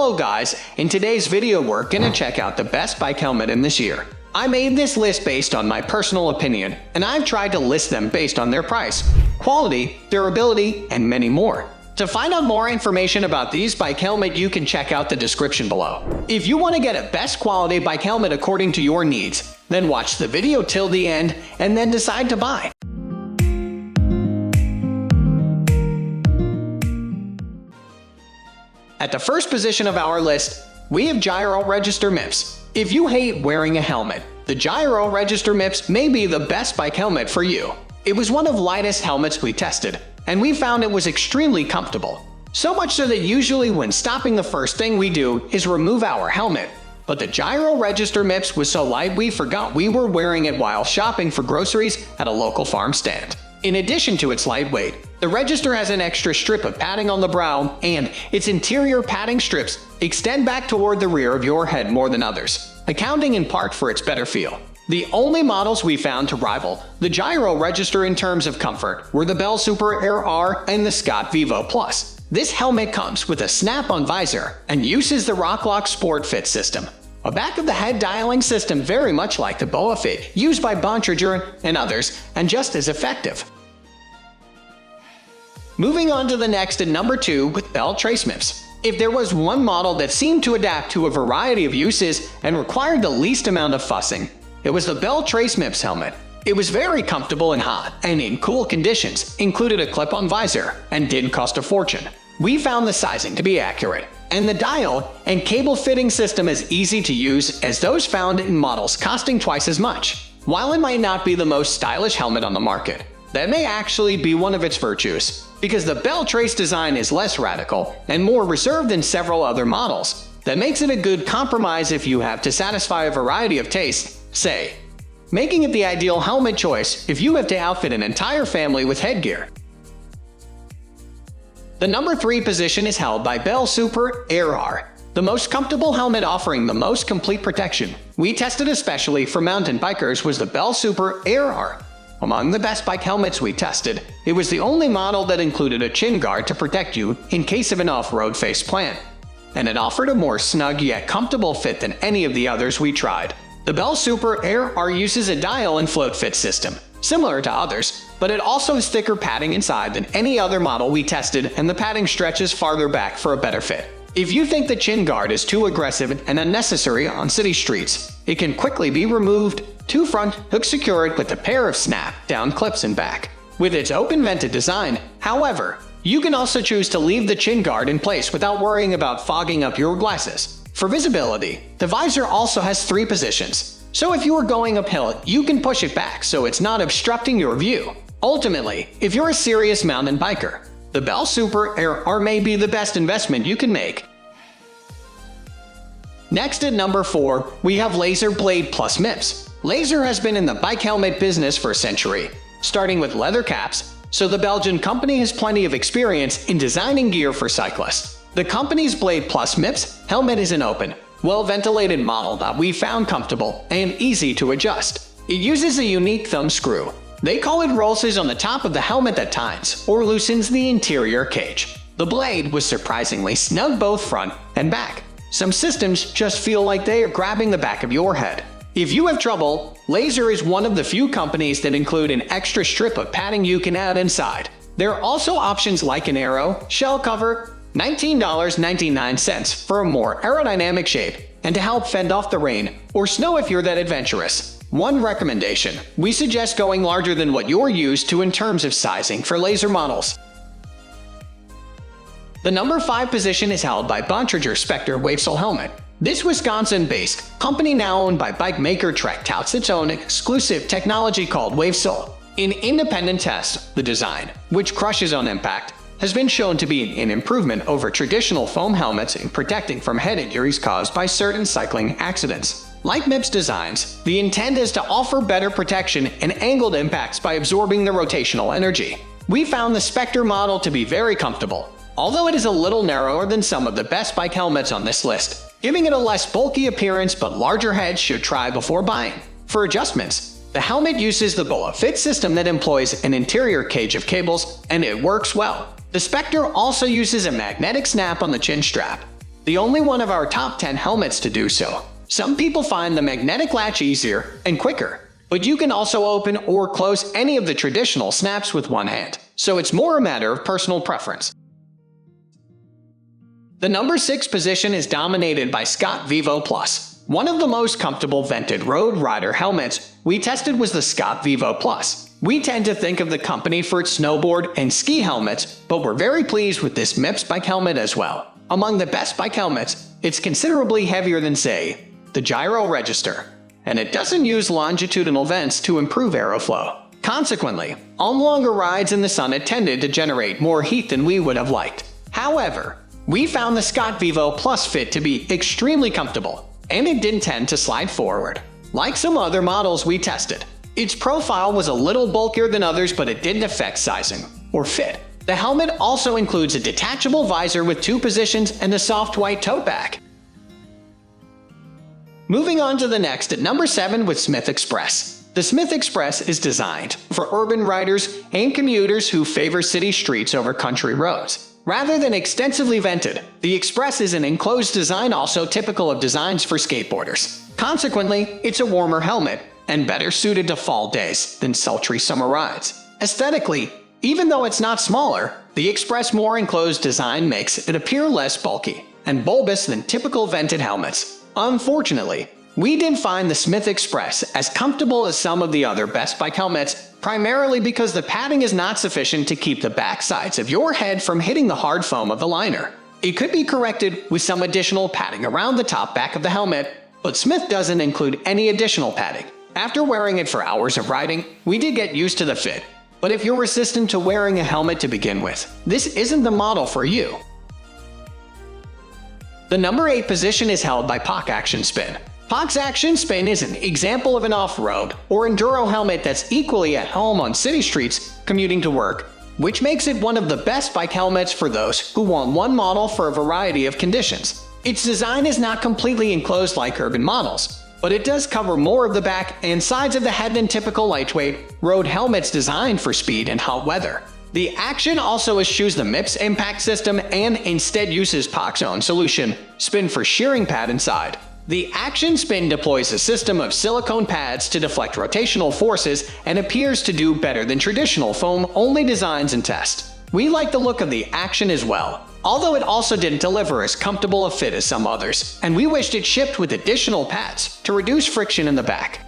Hello guys, in today's video we're gonna check out the best bike helmet in this year. I made this list based on my personal opinion, and I've tried to list them based on their price, quality, durability, and many more. To find out more information about these bike helmet, you can check out the description below. If you want to get a best quality bike helmet according to your needs, then watch the video till the end and then decide to buy. At the first position of our list, we have Giro Register Mips. If you hate wearing a helmet, the Giro Register Mips may be the best bike helmet for you. It was one of the lightest helmets we tested, and we found it was extremely comfortable. So much so that usually when stopping, the first thing we do is remove our helmet. But the Giro Register Mips was so light we forgot we were wearing it while shopping for groceries at a local farm stand. In addition to its lightweight, the Register has an extra strip of padding on the brow, and its interior padding strips extend back toward the rear of your head more than others, accounting in part for its better feel. The only models we found to rival the Giro Register in terms of comfort were the Bell Super Air R and the Scott Vivo Plus. This helmet comes with a snap-on visor and uses the Rocklock Sport Fit system, a back-of-the-head dialing system very much like the BOA Fit used by Bontrager and others, and just as effective. Moving on to the next at number 2 with Bell Trace Mips. If there was one model that seemed to adapt to a variety of uses and required the least amount of fussing, it was the Bell Trace Mips helmet. It was very comfortable in hot and in cool conditions, included a clip-on visor, and didn't cost a fortune. We found the sizing to be accurate, and the dial and cable fitting system as easy to use as those found in models costing twice as much. While it might not be the most stylish helmet on the market, that may actually be one of its virtues, because the Bell Trace design is less radical and more reserved than several other models. That makes it a good compromise if you have to satisfy a variety of tastes, say, making it the ideal helmet choice if you have to outfit an entire family with headgear. The number 3 position is held by Bell Super Air R, the most comfortable helmet offering the most complete protection. We tested especially for mountain bikers was the Bell Super Air R. Among the best bike helmets we tested, it was the only model that included a chin guard to protect you in case of an off-road face plant. And it offered a more snug yet comfortable fit than any of the others we tried. The Bell Super Air R uses a dial and float fit system, similar to others, but it also has thicker padding inside than any other model we tested, and the padding stretches farther back for a better fit. If you think the chin guard is too aggressive and unnecessary on city streets, it can quickly be removed. 2 front hooks secure it with a pair of snap-down clips in back. With its open-vented design, however, you can also choose to leave the chin guard in place without worrying about fogging up your glasses. For visibility, the visor also has 3 positions, so if you are going uphill, you can push it back so it's not obstructing your view. Ultimately, if you're a serious mountain biker, the Bell Super Air R may be the best investment you can make. Next at number 4, we have Lazer Blade Plus Mips. Lazer has been in the bike helmet business for a century, starting with leather caps, so the Belgian company has plenty of experience in designing gear for cyclists. The company's Blade Plus Mips helmet is an open, well-ventilated model that we found comfortable and easy to adjust. It uses a unique thumb screw. They call it rolls on the top of the helmet that tightens or loosens the interior cage. The blade was surprisingly snug both front and back. Some systems just feel like they are grabbing the back of your head. If you have trouble, Lazer is one of the few companies that include an extra strip of padding you can add inside. There are also options like an aero shell cover, $19.99 for a more aerodynamic shape and to help fend off the rain or snow if you're that adventurous. One recommendation: we suggest going larger than what you're used to in terms of sizing for Lazer models. The number 5 position is held by Bontrager Specter Wavecel Helmet. This Wisconsin-based company, now owned by bike maker Trek, touts its own exclusive technology called wavecel. In independent tests, the design, which crushes on impact, has been shown to be an improvement over traditional foam helmets in protecting from head injuries caused by certain cycling accidents. Like Mips designs, the intent is to offer better protection and angled impacts by absorbing the rotational energy. We found the Specter model to be very comfortable, although it is a little narrower than some of the best bike helmets on this list, giving it a less bulky appearance, but larger heads should try before buying. For adjustments, the helmet uses the BOA Fit system that employs an interior cage of cables, and it works well. The Specter also uses a magnetic snap on the chin strap. the only one of our top 10 helmets to do so. Some people find the magnetic latch easier and quicker, but you can also open or close any of the traditional snaps with one hand, so it's more a matter of personal preference. The number 6 position is dominated by Scott Vivo Plus. One of the most comfortable vented road rider helmets we tested was the Scott Vivo Plus. We tend to think of the company for its snowboard and ski helmets, but we're very pleased with this Mips bike helmet as well. Among the best bike helmets, it's considerably heavier than, say, the Giro Register, and it doesn't use longitudinal vents to improve airflow. Consequently, on longer rides in the sun it tended to generate more heat than we would have liked. However, we found the Scott Vivo Plus fit to be extremely comfortable, and it didn't tend to slide forward. Like some other models we tested, its profile was a little bulkier than others, but it didn't affect sizing or fit. The helmet also includes a detachable visor with 2 positions and a soft white tote bag. Moving on to the next at number 7 with Smith Express. The Smith Express is designed for urban riders and commuters who favor city streets over country roads. Rather than extensively vented, the Express is an enclosed design, also typical of designs for skateboarders. Consequently, it's a warmer helmet and better suited to fall days than sultry summer rides. Aesthetically, even though it's not smaller, the Express more enclosed design makes it appear less bulky and bulbous than typical vented helmets. Unfortunately, we didn't find the Smith Express as comfortable as some of the other best bike helmets, primarily because the padding is not sufficient to keep the back sides of your head from hitting the hard foam of the liner. It could be corrected with some additional padding around the top back of the helmet, but Smith doesn't include any additional padding. After wearing it for hours of riding, we did get used to the fit, but if you're resistant to wearing a helmet to begin with, this isn't the model for you. The number 8 position is held by Poc Axion Spin. Poc Axion Spin is an example of an off-road or enduro helmet that's equally at home on city streets commuting to work, which makes it one of the best bike helmets for those who want one model for a variety of conditions. Its design is not completely enclosed like urban models, but it does cover more of the back and sides of the head than typical lightweight road helmets designed for speed and hot weather. The Axion also eschews the Mips impact system and instead uses Poc's own solution, Spin, for shearing pad inside. The Axion Spin deploys a system of silicone pads to deflect rotational forces and appears to do better than traditional foam-only designs and tests. We like the look of the Axion as well, although it also didn't deliver as comfortable a fit as some others, and we wished it shipped with additional pads to reduce friction in the back.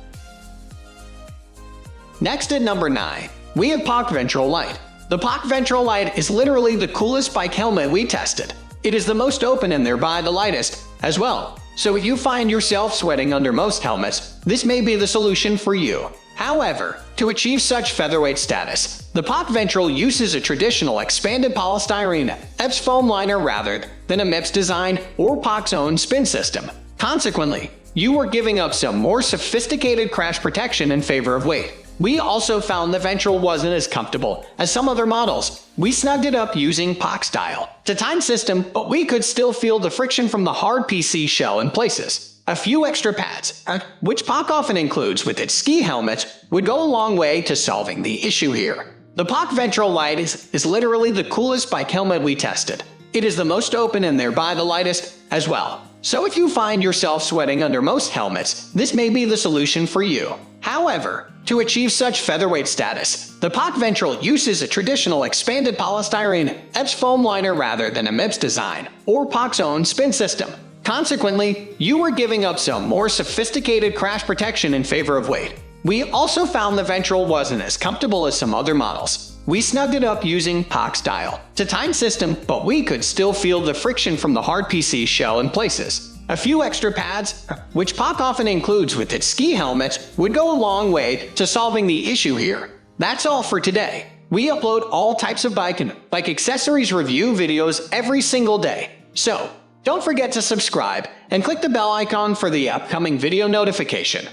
Next at number 9, we have Poc Ventral Lite. The Poc Ventral Lite is literally the coolest bike helmet we tested. It is the most open and thereby the lightest as well. So if you find yourself sweating under most helmets, this may be the solution for you. However, to achieve such featherweight status, the Poc Ventral uses a traditional expanded polystyrene EPS foam liner rather than a Mips design or Poc's own spin system. Consequently, you are giving up some more sophisticated crash protection in favor of weight. We also found the Ventral wasn't as comfortable as some other models. We snugged it up using Poc style Titan system, but we could still feel the friction from the hard PC shell in places. A few extra pads, which Poc often includes with its ski helmets, would go a long way to solving the issue here. The Poc Ventral Lite is literally the coolest bike helmet we tested. It is the most open and thereby the lightest as well. So if you find yourself sweating under most helmets, this may be the solution for you. However, to achieve such featherweight status, the Poc Ventral uses a traditional expanded polystyrene EPS foam liner rather than a Mips design or Poc's own spin system. Consequently, you are giving up some more sophisticated crash protection in favor of weight. We also found the Ventral wasn't as comfortable as some other models. We snugged it up using Poc style Titan system, but we could still feel the friction from the hard PC shell in places. A few extra pads, which Poc often includes with its ski helmets, would go a long way to solving the issue here. That's all for today. We upload all types of bike and bike accessories review videos every single day. So, don't forget to subscribe and click the bell icon for the upcoming video notification.